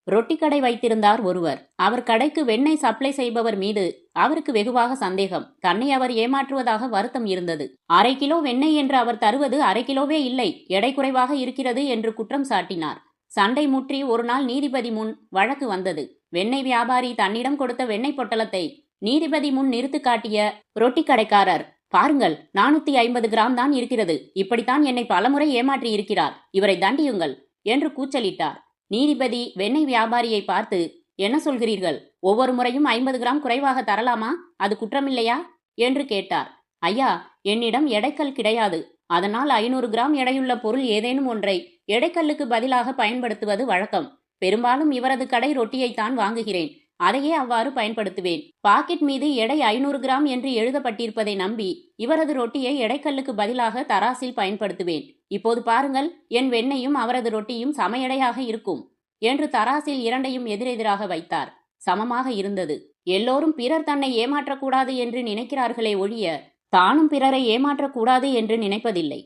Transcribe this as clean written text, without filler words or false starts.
ரொட்டி கடை வைத்திருந்தார் ஒருவர். அவர் கடைக்கு வெண்ணெய் சப்ளை செய்பவர் மீது அவருக்கு வெகுவாக சந்தேகம். தன்னை அவர் ஏமாற்றுவதாக வருத்தம் இருந்தது. 1/2 கிலோ வெண்ணெய் என்று அவர் தருவது 1/2 கிலோவே இல்லை, எடை குறைவாக இருக்கிறது என்று குற்றம் சாட்டினார். சண்டை முற்றி ஒரு நாள் நீதிபதி முன் வழக்கு வந்தது. வெண்ணெய் வியாபாரி தன்னிடம் கொடுத்த வெண்ணெய் பொட்டலத்தை நீதிபதி முன் நிறுத்து காட்டிய ரொட்டி கடைக்காரர், பாருங்கள், 450 கிராம் தான் இருக்கிறது, இப்படித்தான் என்னை பலமுறை ஏமாற்றி இருக்கிறார், இவரை தண்டியுங்கள் என்று கூச்சலிட்டார். நீதிபதி வெண்ணெய் வியாபாரியை பார்த்து, என்ன சொல்கிறீர்கள், ஒவ்வொரு முறையும் 50 கிராம் குறைவாக தரலாமா, அது குற்றமில்லையா என்று கேட்டார். ஐயா, என்னிடம் எடைக்கல் கிடையாது, அதனால் 500 கிராம் எடையுள்ள பொருள் ஏதேனும் ஒன்றை எடைக்கல்லுக்கு பதிலாக பயன்படுத்துவது வழக்கம். பெரும்பாலும் இவரது கடை ரொட்டியைத்தான் வாங்குகிறேன், அதையே அவ்வாறு பயன்படுத்துவேன். பாக்கெட் மீது எடை 500 கிராம் என்று எழுதப்பட்டிருப்பதை நம்பி இவரது ரொட்டியை எடைக்கல்லுக்கு பதிலாக தராசில் பயன்படுத்துவேன். இப்போது பாருங்கள், என் வெண்ணெயும் அவரது ரொட்டியும் சம எடையாக இருக்கும் என்று தராசில் இரண்டையும் எதிரெதிராக வைத்தார். சமமாக இருந்தது. எல்லோரும் பிறர் தன்னை ஏமாற்றக்கூடாது என்று நினைக்கிறார்களே ஒழிய தானும் பிறரை ஏமாற்றக்கூடாது என்று நினைப்பதில்லை.